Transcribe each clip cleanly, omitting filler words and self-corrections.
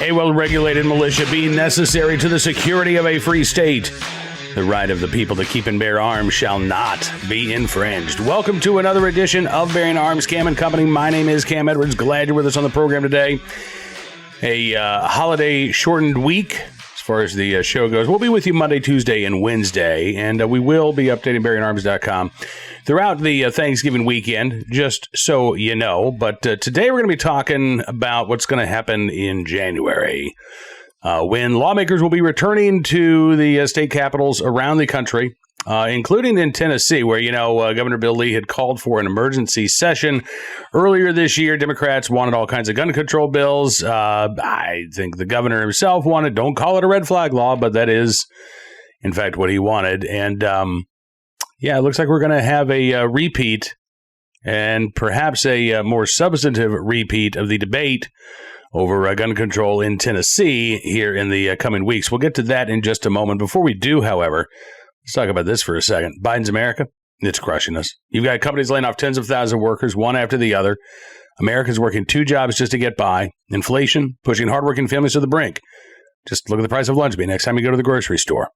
A well-regulated militia being necessary to the security of a free state. The right of the people to keep and bear arms shall not be infringed. Welcome to another edition of Bearing Arms, Cam and Company. My name is Cam Edwards. Glad you're with us on the program today. A holiday-shortened week as far as the show goes. We'll be with you Monday, Tuesday, and Wednesday, and we will be updating BearingArms.com throughout the Thanksgiving weekend, just so you know. But today we're going to be talking about what's going to happen in January, when lawmakers will be returning to the state capitals around the country, including in Tennessee, where, Governor Bill Lee had called for an emergency session earlier this year. Democrats wanted all kinds of gun control bills. I think the governor himself wanted, don't call it a red flag law, but that is, in fact, what he wanted. And it looks like we're going to have a repeat and perhaps a more substantive repeat of the debate over gun control in Tennessee here in the coming weeks. We'll get to that in just a moment. Before we do, however, let's talk about this for a second. Biden's America, it's crushing us. You've got companies laying off tens of thousands of workers, one after the other. Americans working two jobs just to get by. Inflation pushing hardworking families to the brink. Just look at the price of lunch meat next time you go to the grocery store.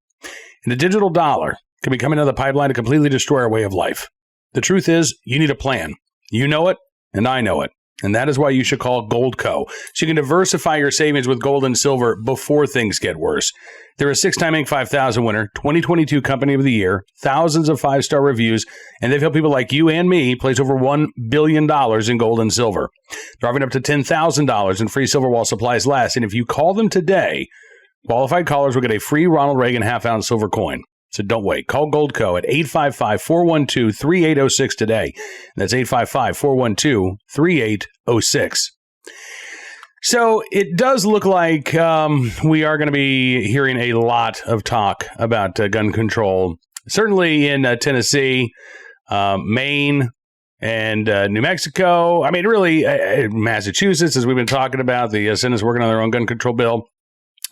And the digital dollar could be coming down the pipeline to completely destroy our way of life. The truth is, you need a plan. You know it, and I know it. And that is why you should call Goldco. So you can diversify your savings with gold and silver before things get worse. They're a 6-time Inc. 5000 winner, 2022 Company of the Year, thousands of 5-star reviews, and they've helped people like you and me place over $1 billion in gold and silver. They're offering up to $10,000 in free silver while supplies last. And if you call them today, qualified callers will get a free Ronald Reagan half-ounce silver coin. So don't wait. Call Goldco at 855-412-3806 today. That's 855-412-3806. So it does look like we are going to be hearing a lot of talk about gun control, certainly in Tennessee, Maine, and New Mexico. I mean, really, Massachusetts, as we've been talking about, the Senate's working on their own gun control bill.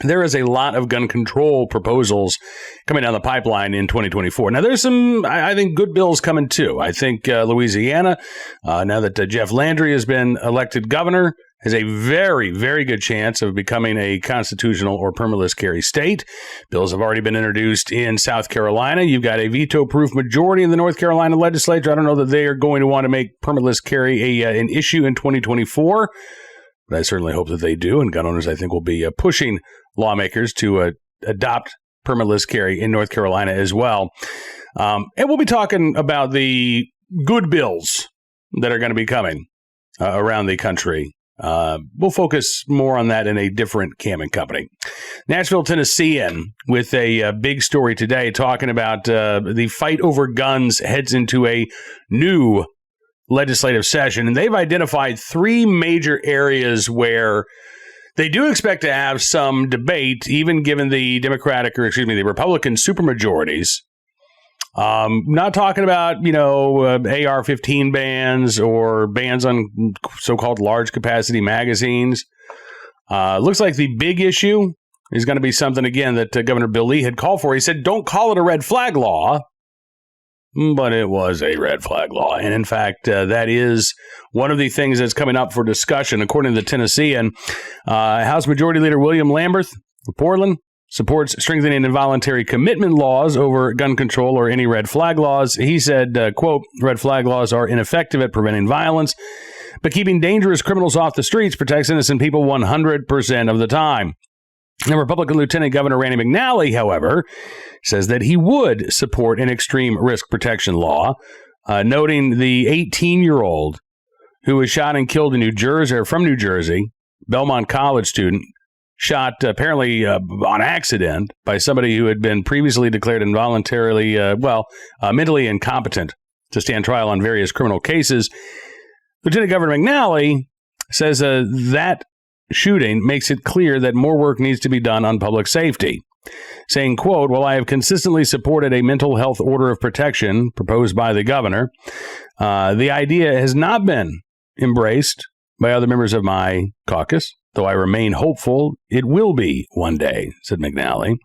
There is a lot of gun control proposals coming down the pipeline in 2024. Now, there's some, I think, good bills coming, too. I think Louisiana, now that Jeff Landry has been elected governor, has a very, very good chance of becoming a constitutional or permitless carry state. Bills have already been introduced in South Carolina. You've got a veto-proof majority in the North Carolina legislature. I don't know that they are going to want to make permitless carry an issue in 2024, but I certainly hope that they do. And gun owners, I think, will be pushing lawmakers to adopt permitless carry in North Carolina as well. And we'll be talking about the good bills that are going to be coming around the country. We'll focus more on that in a different Cam and Company. Nashville, Tennessean, with a big story today talking about the fight over guns heads into a new legislative session. And they've identified 3 major areas where they do expect to have some debate, even given the the Republican supermajorities. Not talking about, AR-15 bans or bans on so-called large capacity magazines. Looks like the big issue is going to be something, again, that Governor Bill Lee had called for. He said, don't call it a red flag law, but it was a red flag law. And in fact, that is one of the things that's coming up for discussion. According to the Tennessean, House Majority Leader William Lamberth of Portland supports strengthening involuntary commitment laws over gun control or any red flag laws. He said, quote, red flag laws are ineffective at preventing violence, but keeping dangerous criminals off the streets protects innocent people 100% of the time. The Republican Lieutenant Governor Randy McNally, however, says that he would support an extreme risk protection law, noting the 18-year-old who was shot and killed in New Jersey, Belmont College student, shot apparently on accident by somebody who had been previously declared involuntarily, mentally incompetent to stand trial on various criminal cases. Lieutenant Governor McNally says that shooting makes it clear that more work needs to be done on public safety, saying, quote, while I have consistently supported a mental health order of protection proposed by the governor, the idea has not been embraced by other members of my caucus, though I remain hopeful it will be one day, said McNally.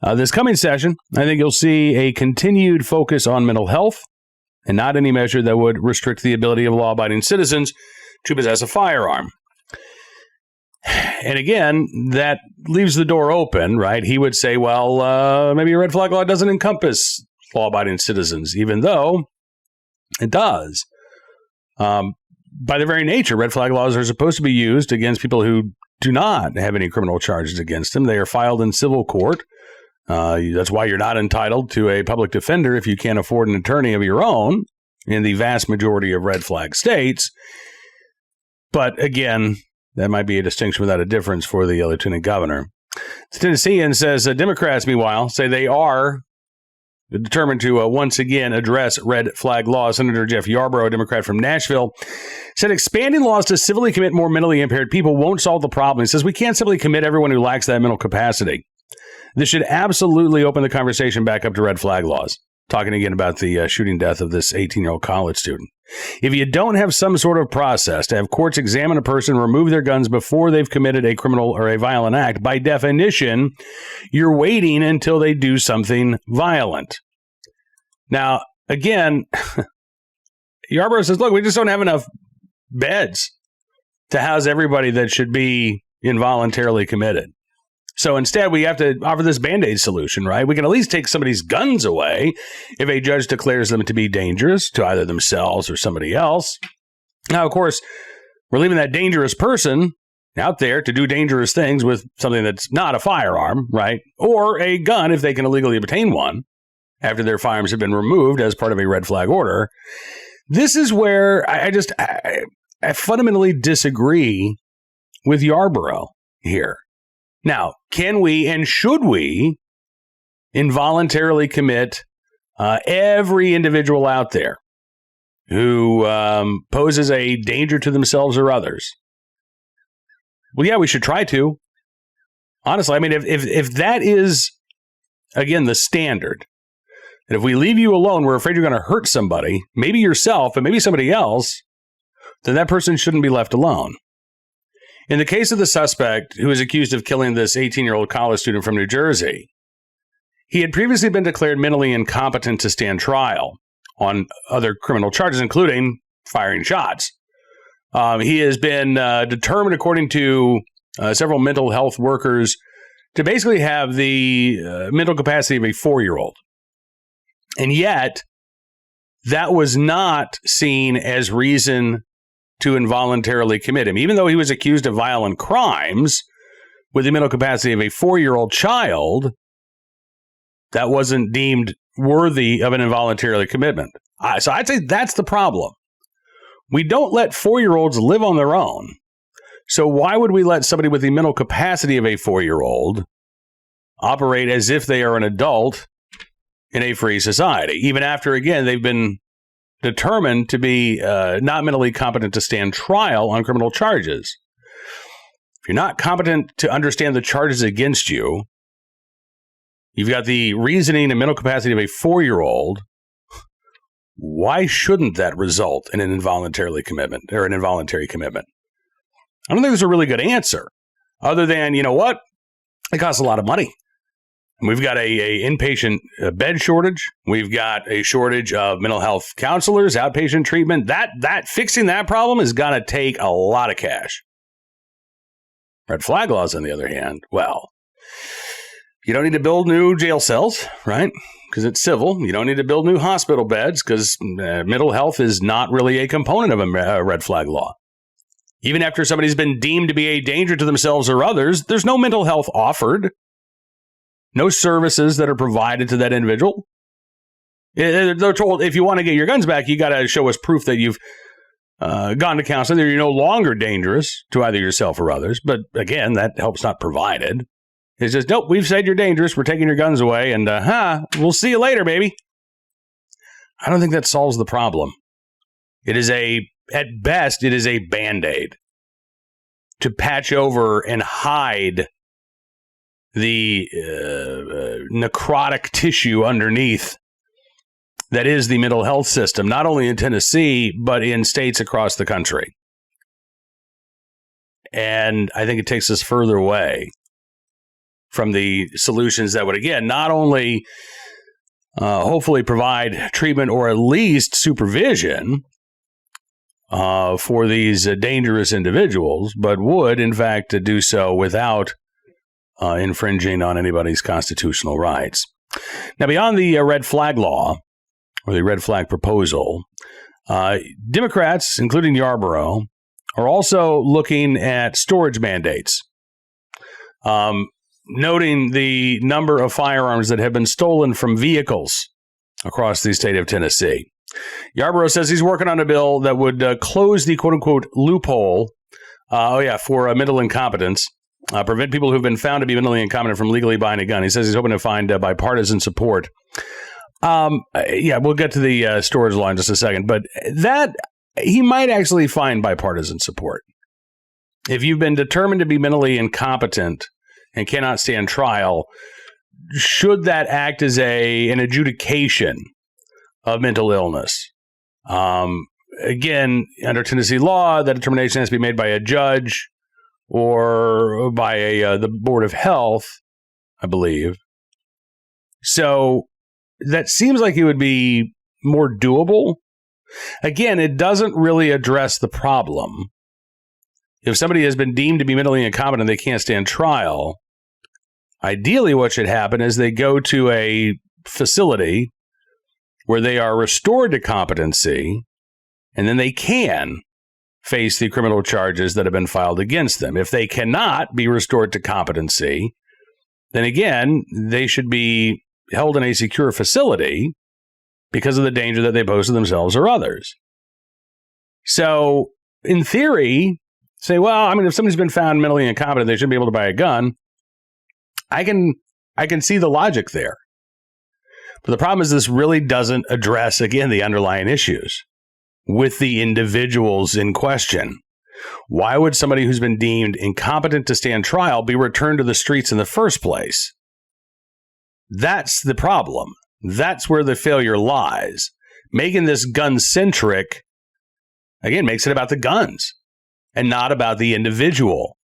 This coming session, I think you'll see a continued focus on mental health and not any measure that would restrict the ability of law-abiding citizens to possess a firearm. And again, that leaves the door open, right? He would say, well, maybe a red flag law doesn't encompass law-abiding citizens, even though it does. By their very nature, red flag laws are supposed to be used against people who do not have any criminal charges against them. They are filed in civil court. That's why you're not entitled to a public defender if you can't afford an attorney of your own in the vast majority of red flag states. But again, that might be a distinction without a difference for the lieutenant governor. The Tennessean says Democrats, meanwhile, say they are determined to once again address red flag laws. Senator Jeff Yarborough, a Democrat from Nashville, said expanding laws to civilly commit more mentally impaired people won't solve the problem. He says we can't simply commit everyone who lacks that mental capacity. This should absolutely open the conversation back up to red flag laws. Talking again about the shooting death of this 18-year-old college student. If you don't have some sort of process to have courts examine a person, remove their guns before they've committed a criminal or a violent act, by definition, you're waiting until they do something violent. Now, again, Yarborough says, look, we just don't have enough beds to house everybody that should be involuntarily committed. So instead, we have to offer this Band-Aid solution, right? We can at least take somebody's guns away if a judge declares them to be dangerous to either themselves or somebody else. Now, of course, we're leaving that dangerous person out there to do dangerous things with something that's not a firearm, right? Or a gun if they can illegally obtain one after their firearms have been removed as part of a red flag order. This is where I fundamentally disagree with Yarborough here. Now, can we and should we involuntarily commit every individual out there who poses a danger to themselves or others? Well, yeah, we should try to. Honestly, I mean, if that is, again, the standard, and if we leave you alone, we're afraid you're going to hurt somebody, maybe yourself, but maybe somebody else, then that person shouldn't be left alone. In the case of the suspect who is accused of killing this 18-year-old college student from New Jersey, he had previously been declared mentally incompetent to stand trial on other criminal charges, including firing shots. He has been determined, according to several mental health workers, to basically have the mental capacity of a 4-year-old. And yet, that was not seen as reason to involuntarily commit him. Even though he was accused of violent crimes with the mental capacity of a 4-year-old child, that wasn't deemed worthy of an involuntary commitment. So I'd say that's the problem. We don't let 4-year-olds live on their own. So why would we let somebody with the mental capacity of a 4-year-old operate as if they are an adult in a free society, even after, again, they've been determined to be not mentally competent to stand trial on criminal charges? If you're not competent to understand the charges against you, you've got the reasoning and mental capacity of a 4-year-old, why shouldn't that result in an involuntary commitment or an involuntary commitment? I don't think there's a really good answer other than, you know what? It costs a lot of money. We've got a inpatient bed shortage. We've got a shortage of mental health counselors, outpatient treatment. That fixing that problem is going to take a lot of cash. Red flag laws, on the other hand, well, you don't need to build new jail cells, right? Because it's civil. You don't need to build new hospital beds because mental health is not really a component of a red flag law. Even after somebody's been deemed to be a danger to themselves or others, there's no mental health offered. No services that are provided to that individual. They're told, if you want to get your guns back, you got to show us proof that you've gone to counseling, that you're no longer dangerous to either yourself or others. But again, that help's not provided. It's just, nope, we've said you're dangerous. We're taking your guns away. And we'll see you later, baby. I don't think that solves the problem. At best, it is a Band-Aid to patch over and hide the necrotic tissue underneath that is the mental health system, not only in Tennessee, but in states across the country. And I think it takes us further away from the solutions that would, again, not only hopefully provide treatment or at least supervision for these dangerous individuals, but would, in fact, do so without infringing on anybody's constitutional rights. Now, beyond the red flag law, or the red flag proposal, Democrats, including Yarborough, are also looking at storage mandates, noting the number of firearms that have been stolen from vehicles across the state of Tennessee. Yarborough says he's working on a bill that would close the quote-unquote loophole for mental incompetence, prevent people who've been found to be mentally incompetent from legally buying a gun. He says he's hoping to find bipartisan support. We'll get to the storage law in just a second, but that he might actually find bipartisan support. If you've been determined to be mentally incompetent and cannot stand trial, should that act as an adjudication of mental illness? Again, under Tennessee law, that determination has to be made by a judge or by the Board of Health, I believe. So that seems like it would be more doable. Again, it doesn't really address the problem. If somebody has been deemed to be mentally incompetent and they can't stand trial, ideally what should happen is they go to a facility where they are restored to competency, and then they can face the criminal charges that have been filed against them. If they cannot be restored to competency, then again, they should be held in a secure facility because of the danger that they pose to themselves or others. So, in theory, say, if somebody's been found mentally incompetent, they shouldn't be able to buy a gun. I can see the logic there. But the problem is this really doesn't address, again, the underlying issues with the individuals in question. Why would somebody who's been deemed incompetent to stand trial be returned to the streets in the first place? That's the problem. That's where the failure lies. Making this gun-centric, again, makes it about the guns and not about the individual.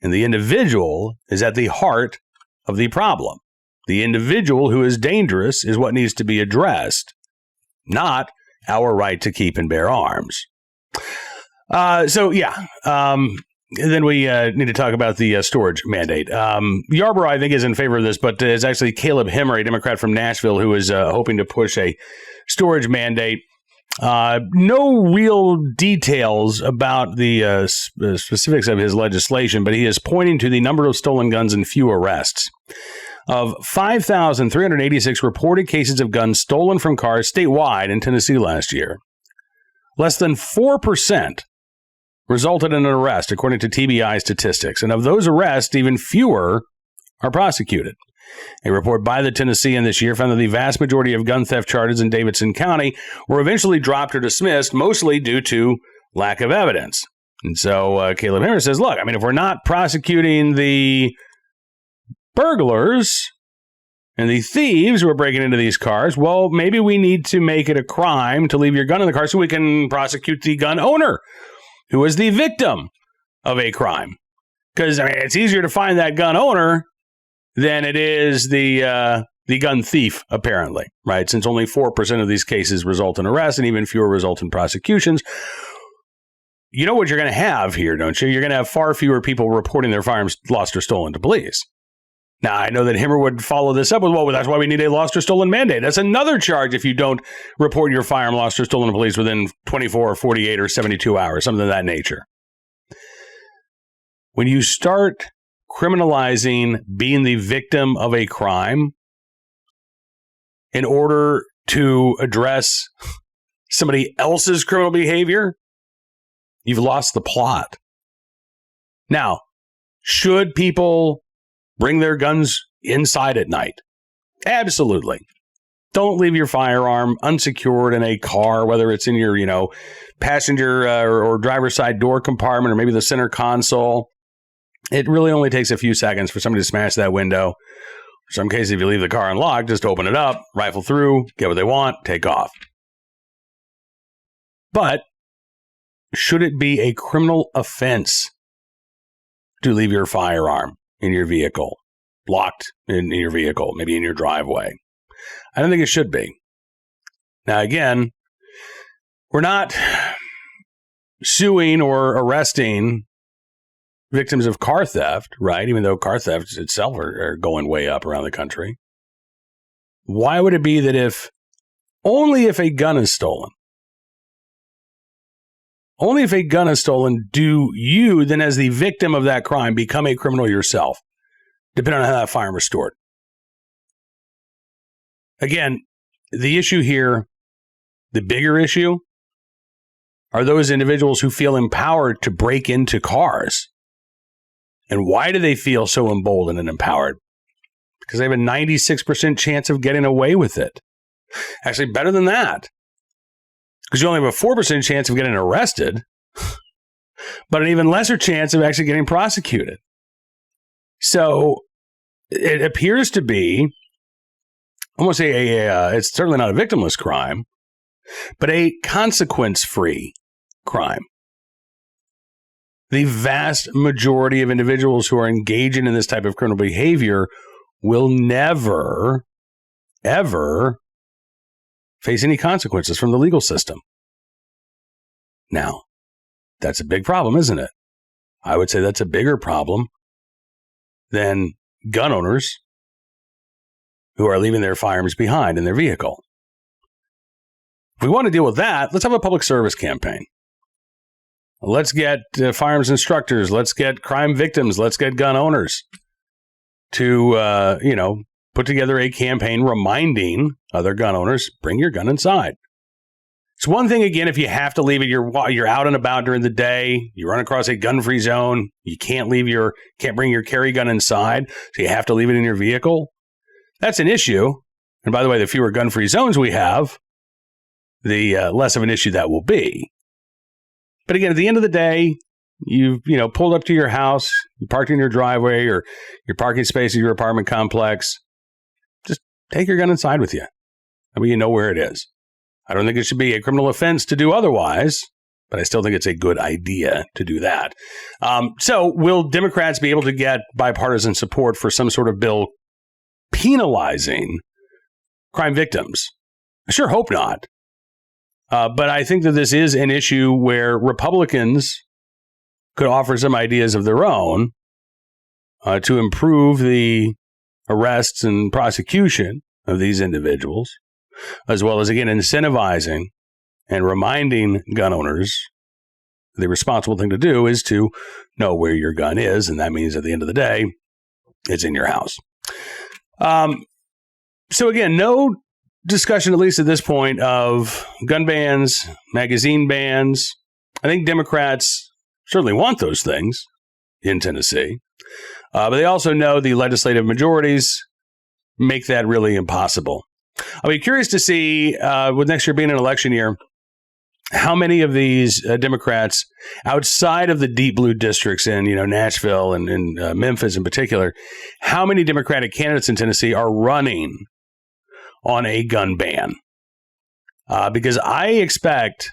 And the individual is at the heart of the problem. The individual who is dangerous is what needs to be addressed, not our right to keep and bear arms. Then we need to talk about the storage mandate. Yarborough, I think, is in favor of this, but it's actually Caleb Hemmer, a Democrat from Nashville, who is hoping to push a storage mandate. No real details about the specifics of his legislation, but he is pointing to the number of stolen guns and few arrests. Of 5,386 reported cases of guns stolen from cars statewide in Tennessee last year, less than 4% resulted in an arrest, according to TBI statistics. And of those arrests, even fewer are prosecuted. A report by the Tennessean this year found that the vast majority of gun theft charges in Davidson County were eventually dropped or dismissed, mostly due to lack of evidence. And so Caleb Hemmer says, look, if we're not prosecuting the burglars and the thieves who are breaking into these cars, well, maybe we need to make it a crime to leave your gun in the car so we can prosecute the gun owner who is the victim of a crime. Because it's easier to find that gun owner than it is the gun thief, apparently, right? Since only 4% of these cases result in arrests and even fewer result in prosecutions. You know what you're going to have here, don't you? You're going to have far fewer people reporting their firearms lost or stolen to police. Now, I know that Hemmer would follow this up with, well, that's why we need a lost or stolen mandate. That's another charge if you don't report your firearm lost or stolen to police within 24 or 48 or 72 hours, something of that nature. When you start criminalizing being the victim of a crime in order to address somebody else's criminal behavior, you've lost the plot. Now, should people bring their guns inside at night? Absolutely. Don't leave your firearm unsecured in a car, whether it's in your, passenger or driver's side door compartment or maybe the center console. It really only takes a few seconds for somebody to smash that window. In some cases, if you leave the car unlocked, just open it up, rifle through, get what they want, take off. But should it be a criminal offense to leave your firearm in your vehicle, locked in your vehicle, maybe in your driveway? I don't think it should be. Now, again, we're not suing or arresting victims of car theft, right? Even though car thefts itself are going way up around the country. Why would it be that only if a gun is stolen, do you then, as the victim of that crime, become a criminal yourself, depending on how that firearm was stored? Again, the issue here, the bigger issue, are those individuals who feel empowered to break into cars. And why do they feel so emboldened and empowered? Because they have a 96% chance of getting away with it. Actually, better than that. Because you only have a 4% chance of getting arrested, but an even lesser chance of actually getting prosecuted. So it appears to be, I won't say it's certainly not a victimless crime, but a consequence-free crime. The vast majority of individuals who are engaging in this type of criminal behavior will never, ever face any consequences from the legal system. Now, that's a big problem, isn't it? I would say that's a bigger problem than gun owners who are leaving their firearms behind in their vehicle. If we want to deal with that, let's have a public service campaign. Let's get firearms instructors. Let's get crime victims. Let's get gun owners to, put together a campaign reminding other gun owners, bring your gun inside. It's one thing, again, if you have to leave it, you're out and about during the day, you run across a gun-free zone, you can't bring your carry gun inside, so you have to leave it in your vehicle. That's an issue. And by the way, the fewer gun-free zones we have, the less of an issue that will be. But again, at the end of the day, you've pulled up to your house, you parked in your driveway or your parking space of your apartment complex. Just take your gun inside with you. I mean, you know where it is. I don't think it should be a criminal offense to do otherwise, but I still think it's a good idea to do that. So will Democrats be able to get bipartisan support for some sort of bill penalizing crime victims? I sure hope not. But I think that this is an issue where Republicans could offer some ideas of their own to improve the arrests and prosecution of these individuals, as well as, again, incentivizing and reminding gun owners the responsible thing to do is to know where your gun is. And that means at the end of the day, it's in your house. So again, no discussion, at least at this point, of gun bans, magazine bans. I think Democrats certainly want those things in Tennessee, but they also know the legislative majorities make that really impossible. I'll be curious to see, with next year being an election year, how many of these Democrats outside of the deep blue districts in Nashville and Memphis in particular, how many Democratic candidates in Tennessee are running on a gun ban? Because I expect,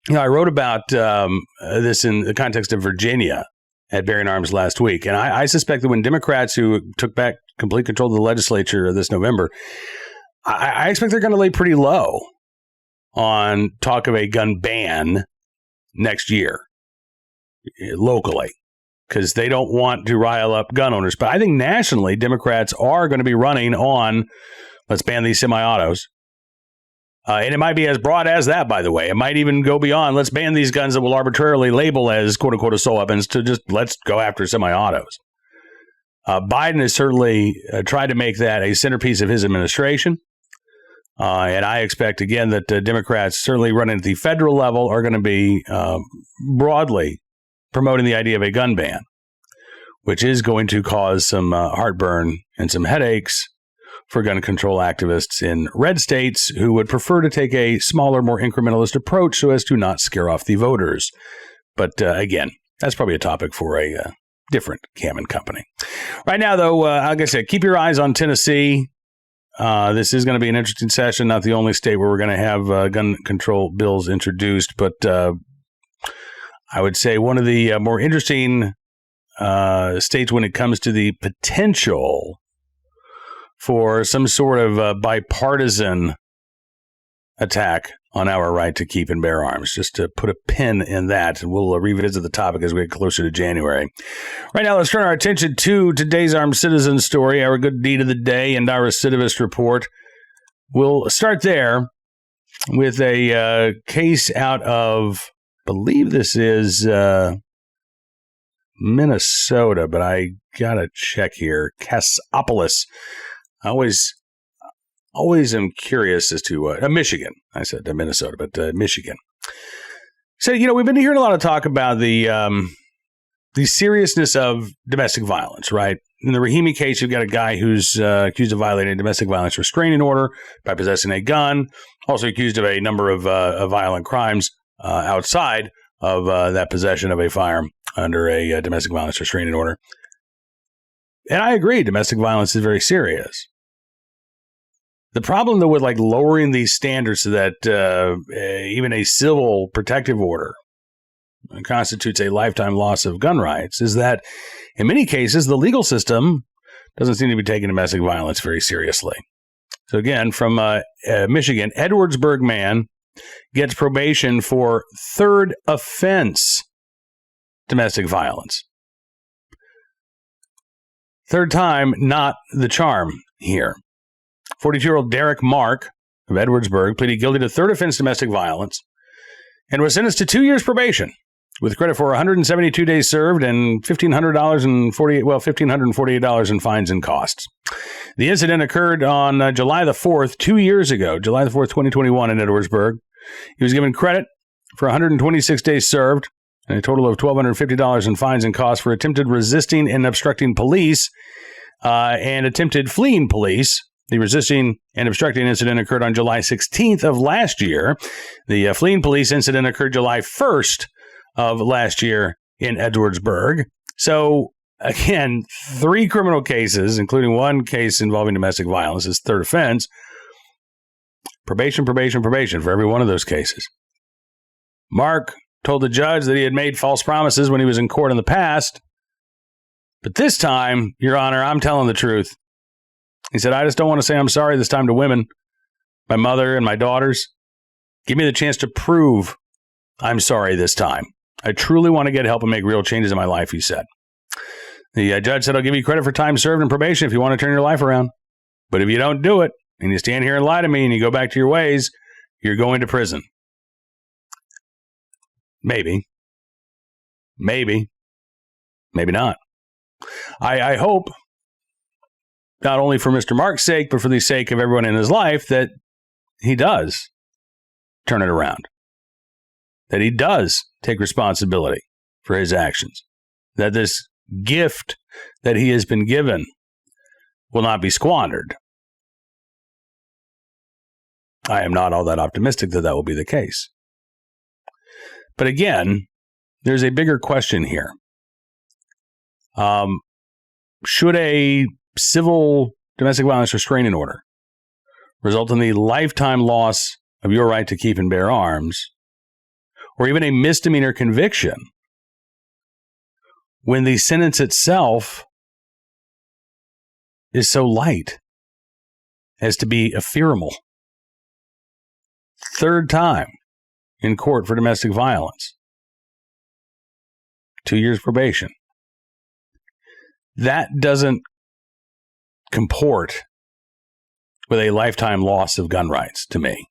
I wrote about this in the context of Virginia at Bearing Arms last week, and I suspect that when Democrats who took back complete control of the legislature this November, I expect they're going to lay pretty low on talk of a gun ban next year locally, because they don't want to rile up gun owners. But I think nationally, Democrats are going to be running on, let's ban these semi-autos. And it might be as broad as that, by the way. It might even go beyond, let's ban these guns that will arbitrarily label as quote-unquote assault weapons, to just let's go after semi-autos. Biden has certainly tried to make that a centerpiece of his administration. And I expect, again, that Democrats, certainly running at the federal level, are going to be broadly promoting the idea of a gun ban, which is going to cause some heartburn and some headaches for gun control activists in red states who would prefer to take a smaller, more incrementalist approach so as to not scare off the voters. But again, that's probably a topic for a different Cam and Company. Right now, though, like I said, keep your eyes on Tennessee. This is going to be an interesting session, not the only state where we're going to have gun control bills introduced, but I would say one of the more interesting states when it comes to the potential for some sort of bipartisan attack on our right to keep and bear arms. Just to put a pin in that, and we'll revisit the topic as we get closer to January. Right now, let's turn our attention to today's Armed Citizen story, our good deed of the day, and our recidivist report. We'll start there with a case out of, I believe this is Minnesota, but I gotta check here. Cassopolis. I always am curious as to Michigan. I said Minnesota, but Michigan. So, we've been hearing a lot of talk about the seriousness of domestic violence, right? In the Rahimi case, you've got a guy who's accused of violating a domestic violence restraining order by possessing a gun, also accused of a number of violent crimes outside of that possession of a firearm under a domestic violence restraining order. And I agree, domestic violence is very serious. The problem, though, with lowering these standards so that even a civil protective order constitutes a lifetime loss of gun rights is that in many cases, the legal system doesn't seem to be taking domestic violence very seriously. So again, from Michigan, Edwardsburg man gets probation for third offense domestic violence. Third time, not the charm here. 42-year-old Derek Mark of Edwardsburg pleaded guilty to third offense domestic violence and was sentenced to 2 years probation with credit for 172 days served and $1,548 in fines and costs. The incident occurred on July the 4th, 2 years ago, July the 4th, 2021 in Edwardsburg. He was given credit for 126 days served and a total of $1,250 in fines and costs for attempted resisting and obstructing police and attempted fleeing police. The resisting and obstructing incident occurred on July 16th of last year. The fleeing police incident occurred July 1st of last year in Edwardsburg. So, again, 3 criminal cases, including one case involving domestic violence, is third offense. Probation for every one of those cases. Mark told the judge that he had made false promises when he was in court in the past. But this time, Your Honor, I'm telling the truth. He said, I just don't want to say I'm sorry this time to women, my mother and my daughters. Give me the chance to prove I'm sorry this time. I truly want to get help and make real changes in my life, he said. The judge said, I'll give you credit for time served and probation if you want to turn your life around. But if you don't do it, and you stand here and lie to me and you go back to your ways, you're going to prison. Maybe. Maybe not. I hope, not only for Mr. Mark's sake, but for the sake of everyone in his life, that he does turn it around. That he does take responsibility for his actions. That this gift that he has been given will not be squandered. I am not all that optimistic that will be the case. But again, there's a bigger question here. Should a civil domestic violence restraining order result in the lifetime loss of your right to keep and bear arms, or even a misdemeanor conviction, when the sentence itself is so light as to be ephemeral? Third time in court for domestic violence. 2 years probation. That doesn't comport with a lifetime loss of gun rights to me.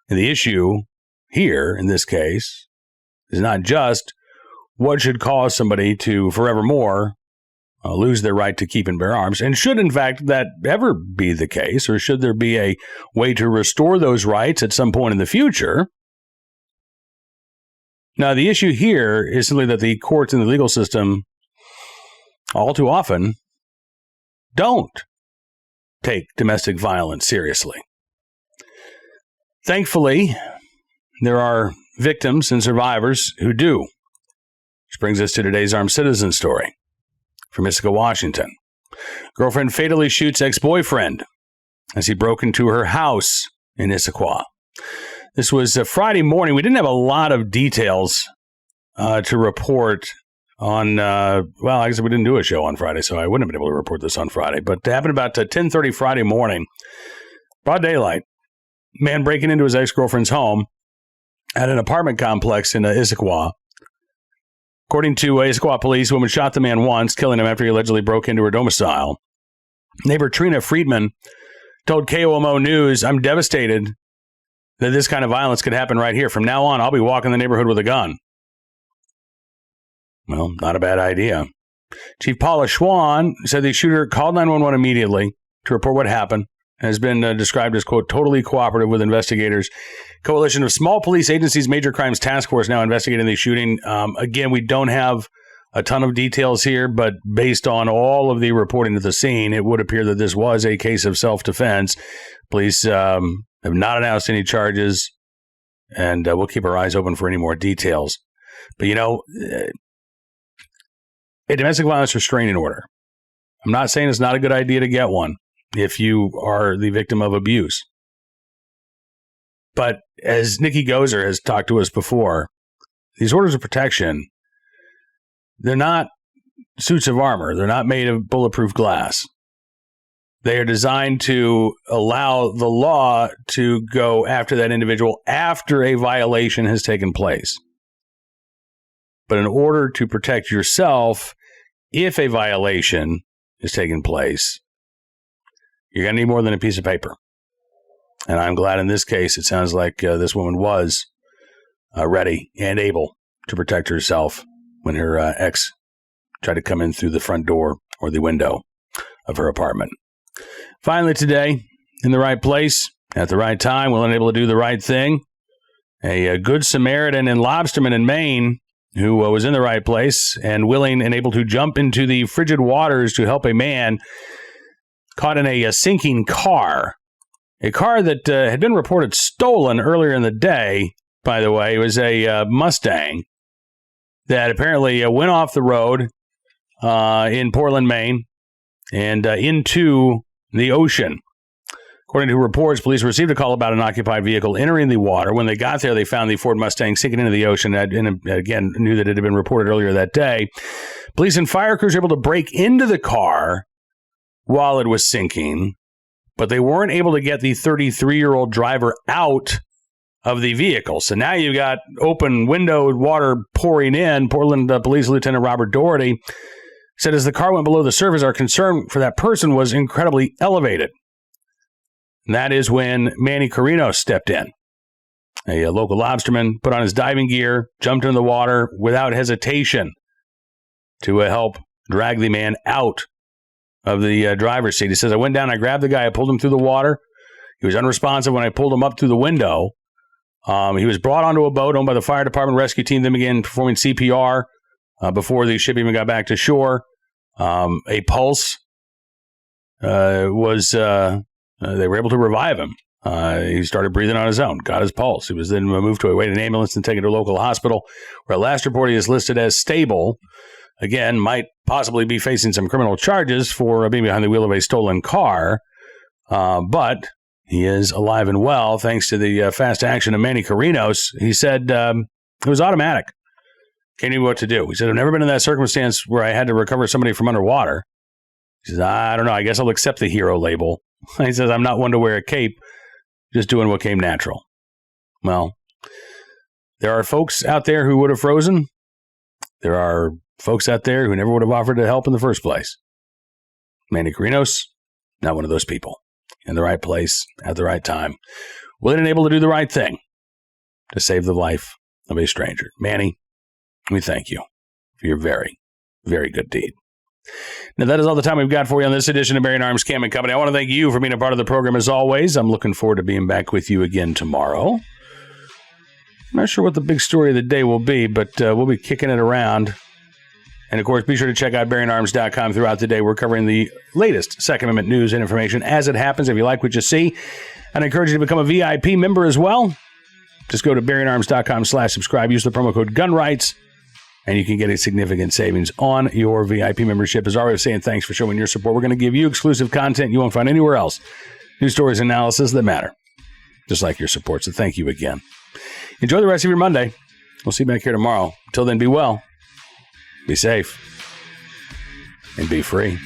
And the issue here, in this case, is not just what should cause somebody to forevermore lose their right to keep and bear arms, and should, in fact, that ever be the case, or should there be a way to restore those rights at some point in the future. Now, the issue here is simply that the courts and the legal system all too often don't take domestic violence seriously. Thankfully, there are victims and survivors who do. Which brings us to today's Armed Citizen story from Ithaca, Washington. Girlfriend fatally shoots ex-boyfriend as he broke into her house in Issaquah. This was Friday morning. We didn't have a lot of details to report on, I guess we didn't do a show on Friday, so I wouldn't have been able to report this on Friday. But it happened about 10:30 Friday morning, broad daylight. man breaking into his ex-girlfriend's home at an apartment complex in Issaquah. According to Issaquah police, the woman shot the man once, killing him after he allegedly broke into her domicile. Neighbor Trina Friedman told KOMO News, "I'm devastated that this kind of violence could happen right here. From now on, I'll be walking the neighborhood with a gun." Well, not a bad idea. Chief Paula Schwann said the shooter called 911 immediately to report what happened and has been described as, quote, totally cooperative with investigators. Coalition of Small Police Agencies Major Crimes Task Force now investigating the shooting. Again, we don't have a ton of details here, but based on all of the reporting at the scene, it would appear that this was a case of self-defense. Police have not announced any charges, and we'll keep our eyes open for any more details. But, a domestic violence restraining order. I'm not saying it's not a good idea to get one if you are the victim of abuse. But as Nikki Gozer has talked to us before, these orders of protection, they're not suits of armor. They're not made of bulletproof glass. They are designed to allow the law to go after that individual after a violation has taken place. But in order to protect yourself, if a violation is taking place, you're going to need more than a piece of paper. And I'm glad in this case, it sounds like this woman was ready and able to protect herself when her ex tried to come in through the front door or the window of her apartment. Finally today, in the right place, at the right time, willing and able to do the right thing, a good Samaritan in Lobsterman in Maine who was in the right place and willing and able to jump into the frigid waters to help a man caught in a sinking car. A car that had been reported stolen earlier in the day, by the way. It was a Mustang that apparently went off the road in Portland, Maine, and into the ocean. According to reports, police received a call about an occupied vehicle entering the water. When they got there, they found the Ford Mustang sinking into the ocean, and again, knew that it had been reported earlier that day. Police and fire crews were able to break into the car while it was sinking, but they weren't able to get the 33-year-old driver out of the vehicle. So now you've got open windowed water pouring in. Portland Police Lieutenant Robert Doherty said as the car went below the surface, our concern for that person was incredibly elevated. And that is when Manny Carino stepped in. A local lobsterman put on his diving gear, jumped into the water without hesitation to help drag the man out of the driver's seat. He says, I went down, I grabbed the guy, I pulled him through the water. He was unresponsive when I pulled him up through the window. He was brought onto a boat owned by the fire department rescue team, then began performing CPR before the ship even got back to shore. A pulse was... they were able to revive him. He started breathing on his own, got his pulse. He was then moved to a waiting ambulance and taken to a local hospital, where last report he is listed as stable. Again, might possibly be facing some criminal charges for being behind the wheel of a stolen car, but he is alive and well thanks to the fast action of Manny Carinos. He said it was automatic. Can't even know what to do. He said, I've never been in that circumstance where I had to recover somebody from underwater. He says, I don't know. I guess I'll accept the hero label. He says, I'm not one to wear a cape, just doing what came natural. Well, there are folks out there who would have frozen. There are folks out there who never would have offered to help in the first place. Manny Carinos, not one of those people. In the right place, at the right time. Willing and able to do the right thing to save the life of a stranger. Manny, we thank you for your very, very good deed. Now, that is all the time we've got for you on this edition of Bearing Arms Cam & Company. I want to thank you for being a part of the program as always. I'm looking forward to being back with you again tomorrow. I'm not sure what the big story of the day will be, but we'll be kicking it around. And, of course, be sure to check out bearingarms.com throughout the day. We're covering the latest Second Amendment news and information as it happens. If you like what you see, I'd encourage you to become a VIP member as well. Just go to bearingarms.com/subscribe. Use the promo code GUNRIGHTS. And you can get a significant savings on your VIP membership. As always, saying thanks for showing your support. We're going to give you exclusive content you won't find anywhere else. News stories and analysis that matter. Just like your support. So thank you again. Enjoy the rest of your Monday. We'll see you back here tomorrow. Until then, be well, be safe, and be free.